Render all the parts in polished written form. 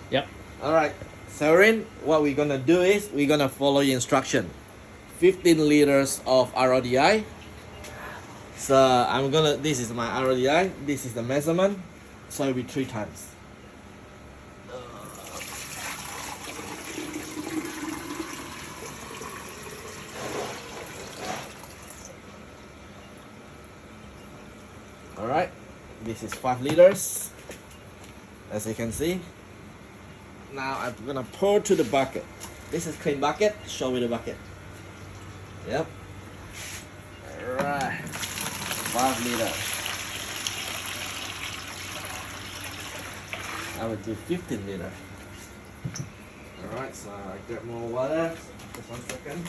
Yep. Alright, Severin, what we're gonna do is we're gonna follow your instruction. 15 liters of RODI. So this is my RODI, this is the measurement. So it'll be 3 times. Alright, this is 5 liters. As you can see. Now I'm gonna pour to the bucket. This is clean bucket. Show me the bucket. Yep. Alright. 5 liters. I will do 15 liters. Alright, so I grab more water. Just 1 second.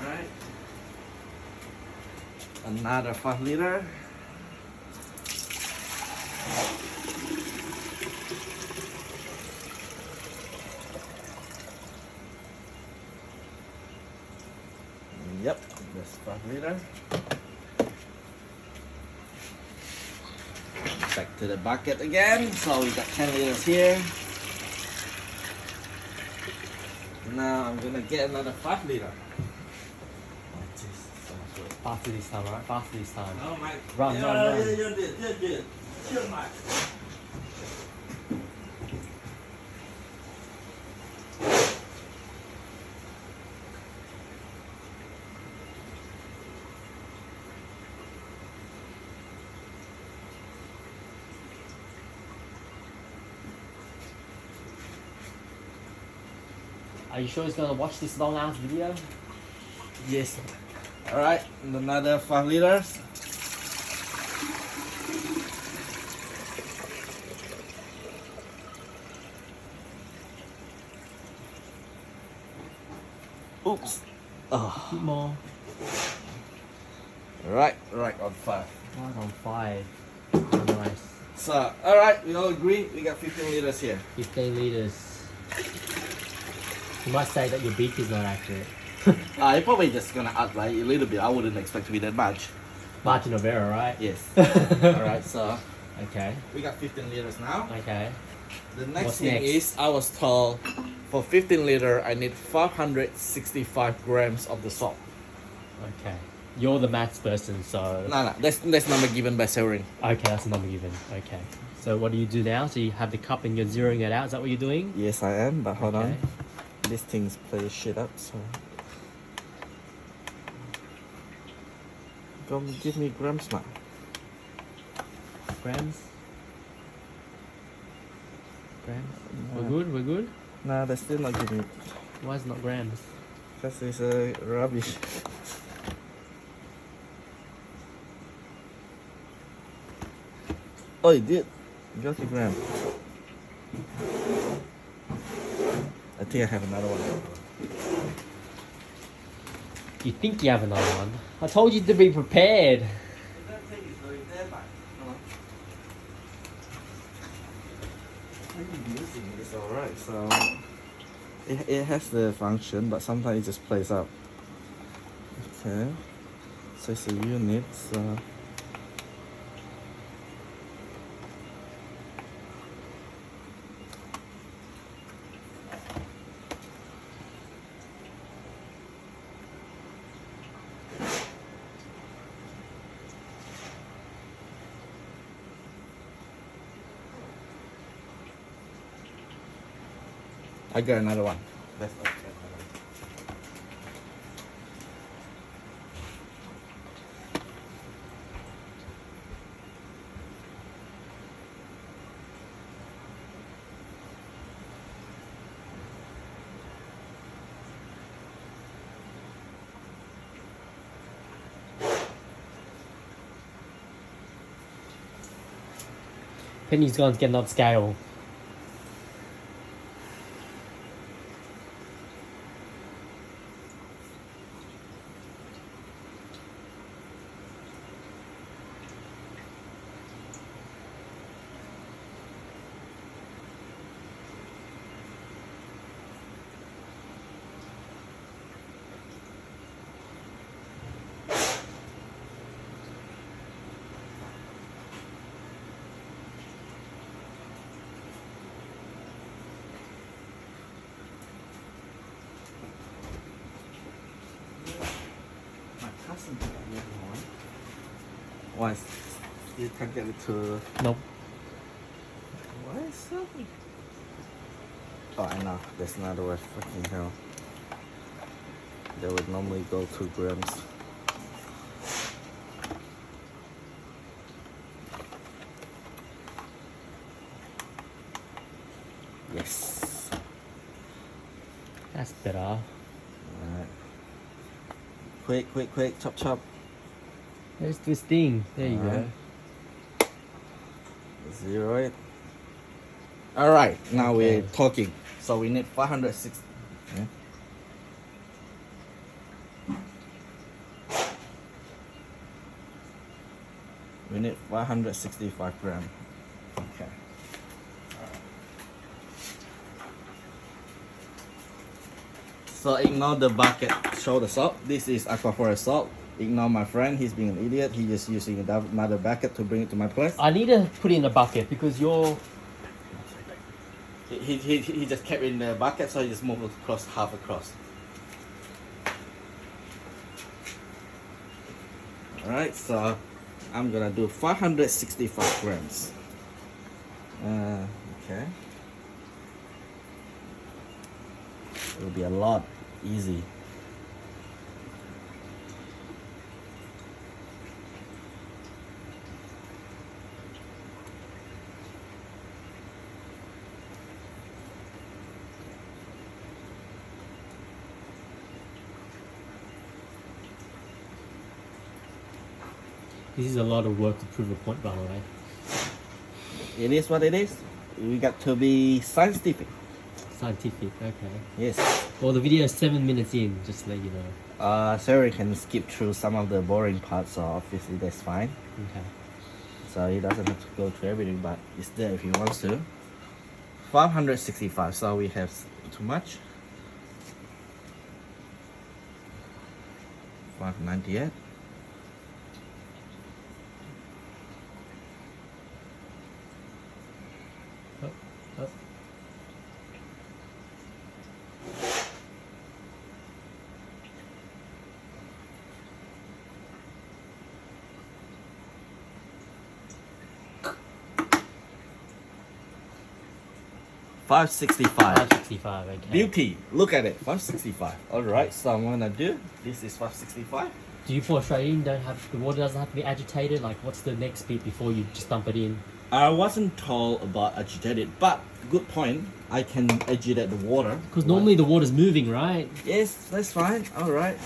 Alright. Another 5 liter. Yep, that's 5 liter. Back to the bucket again. So we got 10 liters here. Now I'm gonna get another 5 liter. Oh, jeez, so much work. Faster this time, right? Faster this time. Oh my. Run, yeah, run, run. Yeah, yeah. Chill, Mike. Are you sure he's gonna watch this long ass video? Yes. Alright, another 5 liters. Oops. Oh. Keep more. Right on 5. Right on 5. Oh, nice. So, alright, we all agree we got 15 liters here. 15 liters. You must say that your beak is not accurate. I'm probably just gonna add like a little bit. I wouldn't expect to be that much. Margin of error, right? Yes. Alright, so Okay. we got 15 liters now. Okay. The next What's thing next? is I was told for 15 liter I need 565 grams of the salt. Okay. You're the maths person, so... No, that's number given by Severin. Okay, that's a number given. Okay. So what do you do now? So you have the cup and you're zeroing it out. Is that what you're doing? Yes, I am, but hold Okay. on. This thing's play shit up, so. Come give me grams, man. Grams? Grams? We're good? We're good? Nah, they're still not giving it. Why is it not grams? Because it's rubbish. Oh, you did. You got the gram. I think I have another one. You think you have another one? I told you to be prepared. It's alright, so it has the function, but sometimes it just plays up. Okay, so it's a unit, so I got another one. That's okay. Penny's gone to get another scale. Why? You can't get it to. Nope. Why is so? Oh, I know. There's another way. Fucking hell. They would normally go 2 grams. Yes. That's better. Alright. Quick, quick, quick. Chop, chop. There's this thing. There you Alright. go. 0 it. Alright, now Okay. we're talking. So we need 560. Okay. We need 565 grams. Okay. So ignore the bucket, show the salt. This is Aquaphor salt. Ignore my friend, he's being an idiot. He's just using another bucket to bring it to my place. I need to put it in a bucket because you're. He just kept it in the bucket, so he just moved across, half across. Alright, so I'm gonna do 565 grams. Okay. It'll be a lot easy. This is a lot of work to prove a point, by the way. It is what it is. We got to be scientific. Scientific, okay. Yes. Well, the video is 7 minutes in, just to let you know. Sarah can skip through some of the boring parts, so obviously that's fine. Okay. So he doesn't have to go through everything, but it's there if he wants to. 565, so we have too much. 598. Oh, oh. Five 565, okay. Beauty, look at it, 565. Alright, so I'm gonna do, this is 565. Do you pour straight in? Don't have the water doesn't have to be agitated. Like, what's the next bit before you just dump it in? I wasn't told about agitated, but good point. I can agitate the water. Because normally the water's moving, right? Yes, that's fine. Alright.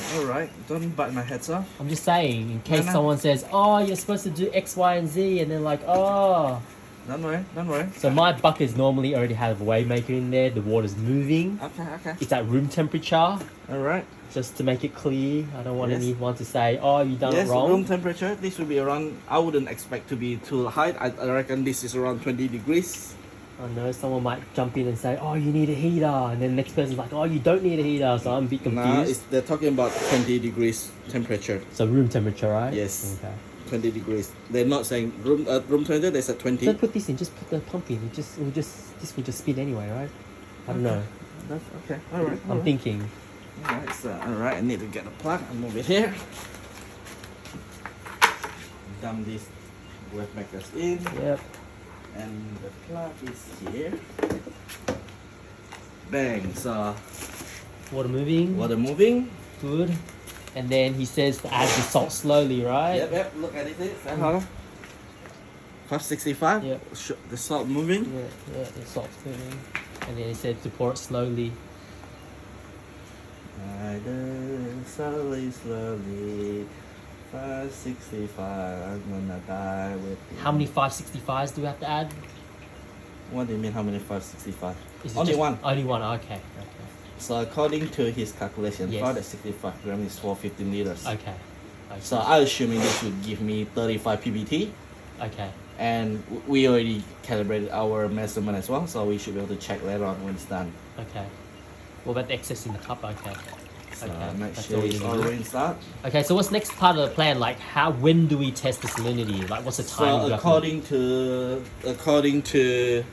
Don't bite my heads off. I'm just saying, in case No. someone says, "Oh, you're supposed to do X, Y, and Z," and they're like, "Oh." Don't worry. So my buckets normally already have a wave maker in there. The water's moving. Okay. It's at room temperature. Alright. Just to make it clear, I don't want Yes. anyone to say, "Oh, you done Yes, it wrong." room temperature. This will be around, I wouldn't expect to be too high. I reckon this is around 20 degrees. I know someone might jump in and say, "Oh, you need a heater," and then the next person's like, "Oh, you don't need a heater." So I'm a bit confused. Nah, they're talking about 20 degrees temperature. So room temperature, right? Yes. Okay. 20 degrees. They're not saying room temperature, they said 20. Don't put this in. Just put the pump in. This will just spin anyway, right? I don't know. That's okay. Alright. I'm thinking. Alright, so alright, I need to get a plug and move it here. Dump these wave makers in. Yep. And the plug is here. Bang, so Water moving. water moving. Good. And then he says to add the salt slowly, right? Yep, look at it. 565. Yep. The salt moving. Yeah, the salt's moving. And then he said to pour it slowly. I do slowly. 565. I'm gonna die with you. How many 565s do we have to add? What do you mean? How many 565? Is it Only just- one. Only one. Okay. So according to his calculation, Yes. 565 grams is for 15 liters. Okay. Okay. So I'm assuming this would give me 35 pbt. Okay. And we already calibrated our measurement as well, so we should be able to check later on when it's done. Okay. What about the excess in the cup? Okay. So Okay, make that's sure all we it's need to all do. rinsed out. Okay. So what's next part of the plan? Like, when do we test the salinity? Like, what's the time? So according to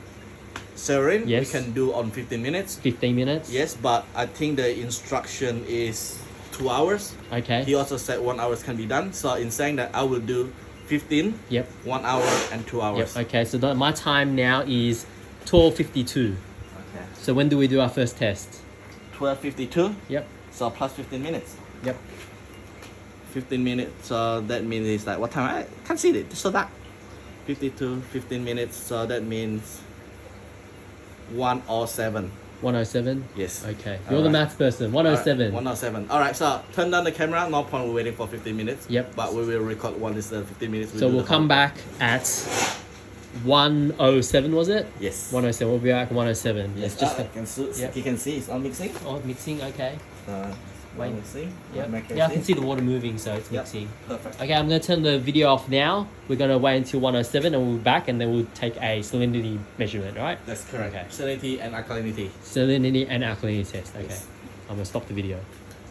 Serin, Yes. we can do on 15 minutes. 15 minutes. Yes, but I think the instruction is 2 hours. Okay. He also said 1 hour can be done. So in saying that, I will do 15, Yep. 1 hour, and 2 hours. Yep. Okay. So my time now is 12:52. Okay. So when do we do our first test? 12:52. Yep. So plus 15 minutes. Yep. 15 minutes. So that means it's like what time? I can't see it. It's so dark. 52, 15 minutes. So that means 107. 107. Yes. Okay. You're the Alright. maths person. 107. 107. Alright, so turn down the camera. No point waiting for 15 minutes. Yep. But we will record one instead of 15 minutes. So we'll come back at 107, was it? Yes. 107. We'll be back at 107. Yes. It's just Yep. You can see it's all mixing. oh, mixing. Okay. Wait. Mixing. Yep. Make Yeah, I can it see the water moving, so it's Yep. mixing. Perfect. Okay, I'm gonna turn the video off now. We're gonna wait until 107, and we'll be back, and then we'll take a salinity measurement. All right? That's correct. Okay. Salinity and alkalinity. Salinity and alkalinity test. Okay. Yes. I'm gonna stop the video.